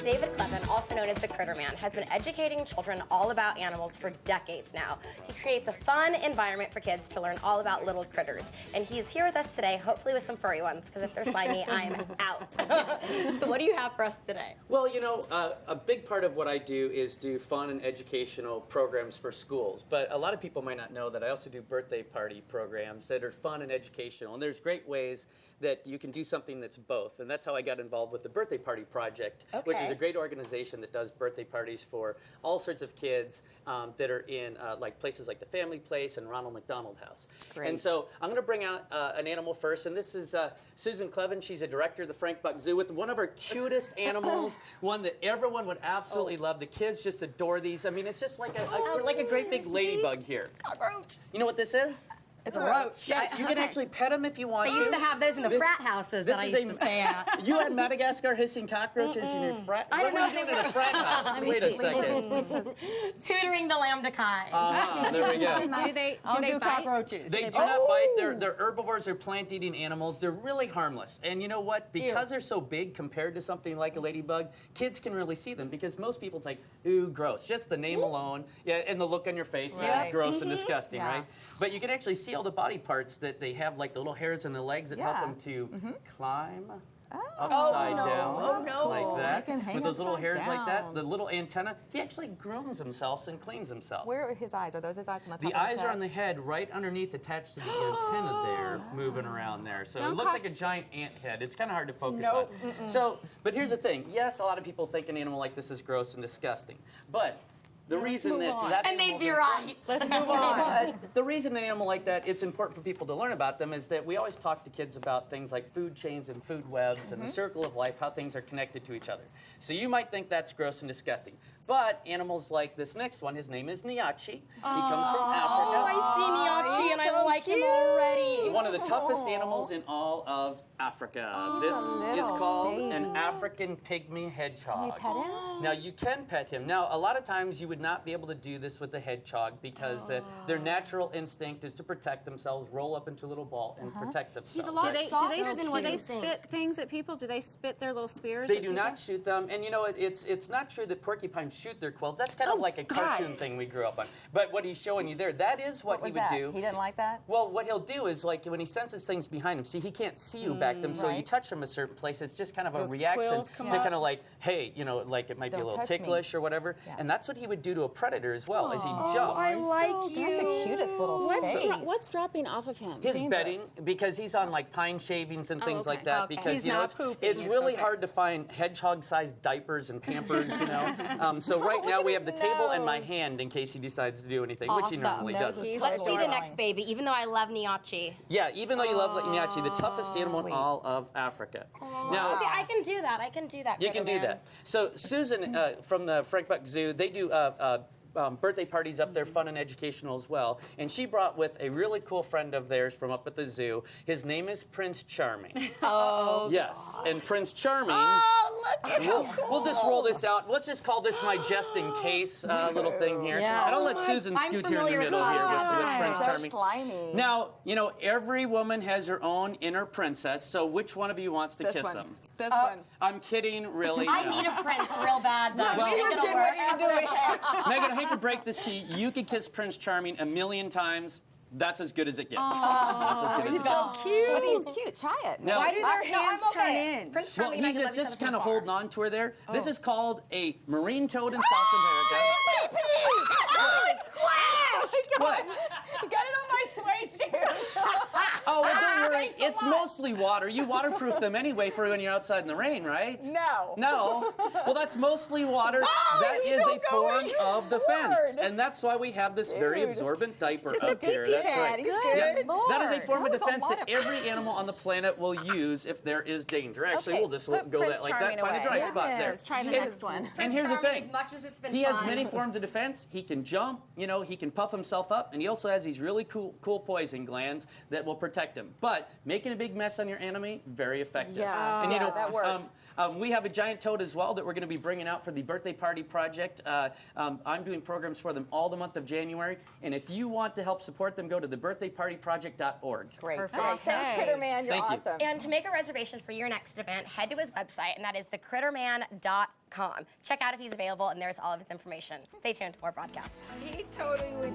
David Clement, also known as the Critterman, has been educating children all about animals for decades now. He creates a fun environment for kids to learn all about little critters. And he's here with us today, hopefully with some furry ones, because if they're slimy, I'm out. So what do you have for us today? Well, you know, a big part of what I do is do fun and educational programs for schools. But a lot of people might not know that I also do birthday party programs that are fun and educational. And there's great ways that you can do something that's both. And that's how I got involved with the Birthday Party Project, which is a great organization that does birthday parties for all sorts of kids that are in like places like the Family Place and Ronald McDonald House. Great. And so I'm going to bring out an animal first. And this is Susan Cleven. She's a director of the Frank Buck Zoo with one of our cutest animals, one that everyone would absolutely love. The kids just adore these. I mean, it's just like a great big ladybug here. Cockroach. You know what this is? It's a roach. Yeah, you can actually pet them if you want to. They used to have those in the frat houses that I used to stay at. You had Madagascar hissing cockroaches in your frat? I what were you doing in a frat house? Wait a second. Tutoring the lambda kai. There we go. Do they bite? Cockroaches. They do not bite. They're herbivores. They're plant-eating animals. They're really harmless. And you know what? Because they're so big compared to something like a ladybug, kids can really see them because most people, it's like, ooh, gross. Just the name alone. Yeah, and the look on your face. Right. Yeah, gross and disgusting, right? But you can actually see all the body parts that they have, like the little hairs on the legs that help them to climb upside down like that. With those little hairs like that, the little antenna. He actually grooms himself and cleans himself. Where are his eyes? Are those his eyes on the top The of his eyes head? are on the head, right underneath, attached to the antenna there, moving around there. So it looks like a giant ant head. It's kind of hard to focus on. So, but here's the thing. Yes, a lot of people think an animal like this is gross and disgusting, but the reason that And they'd be right. Let's move on. the reason an animal like that, it's important for people to learn about them, is that we always talk to kids about things like food chains and food webs and the circle of life, how things are connected to each other. So you might think that's gross and disgusting. But animals like this next one, his name is Nyachi. He comes from Africa. Oh, I see Nyachi and I like him already. One of the toughest animals in all of Africa. This is called an African pygmy hedgehog. Can we pet him? Now, you can pet him. Now, a lot of times you would not be able to do this with the hedgehog because their natural instinct is to protect themselves, roll up into a little ball, and protect themselves. He's a lot softer than what do they you think. spit things at people? Do they spit their little spears They at do people? not shoot them, and you know it's not true that porcupines shoot their quills. That's kind of like a cartoon thing we grew up on. But what he's showing you there, that is what he would do. He didn't like that? Well, what he'll do is, like, when he senses things behind him, see, he can't see you back them, so you touch him a certain place, it's just kind of a reaction to kind of like, hey, you know, like it might be a little ticklish or whatever. And that's what he would do to a predator as well, as he jumps. I like you. The cutest little face. What's dropping off of him? His bedding, because he's on like pine shavings and things like that, because you know it's really hard to find hedgehog-sized diapers and Pampers, you know. So right now we have the table and my hand in case he decides to do anything, which he normally doesn't. Let's see the next baby, even though I love Nyachi. Yeah, even though you love Nyachi, the toughest animal in all of Africa. Now, Okay, I can do that. I can do that. you can do Critterman. that. So Susan from the Frank Buck Zoo, they do birthday parties up there, fun and educational as well. And she brought with a really cool friend of theirs from up at the zoo. His name is Prince Charming. Oh. Yes, and Prince Charming. Oh, look at We'll just roll this out. Let's just call this my just in case little thing here. Yeah. I don't let Susan scoot here in the middle here with Prince Charming. Slimy. Now, you know, every woman has her own inner princess, so which one of you wants to kiss him? This one. I'm kidding, really. I no. need a prince real bad, though. Well, She was getting ready to do it. Megan, I hate to break this to you. You could kiss Prince Charming a million times. That's as good as it gets. That's as good as it gets. Cute. But he's cute. Try it. Now, Why do their hands turn in? Prince well, Charming and I he's can love each just other kind of from afar. holding on to her there. This is called a marine toad in South America. Oh, it splashed! What? Got it on my suede shoes. Oh, well, don't worry. It's mostly water. You waterproof them anyway for when you're outside in the rain, right? No. No. Well, that's mostly water. That is a form of defense. And that's why we have this very absorbent diaper up here. That's right. Yes. That is a form of defense that every animal on the planet will use if there is danger. Actually, we'll just go Prince that like that, Charming find a dry away. spot there. Let's try the next one. And here's the thing. As much as it's been He has fun. many forms of defense. He can jump, you know, he can puff himself up, and he also has these really cool poison glands that will protect protect them. But making a big mess on your enemy, very effective. Yeah. And That worked. we have a giant toad as well that we're going to be bringing out for the birthday party project. I'm doing programs for them all the month of January. And if you want to help support them, go to thebirthdaypartyproject.org. Great. Perfect. Thanks, Critterman. You're Thank you. awesome. And to make a reservation for your next event, head to his website, and that is thecritterman.com. Check out if he's available, and there's all of his information. Stay tuned for more broadcasts. He totally would.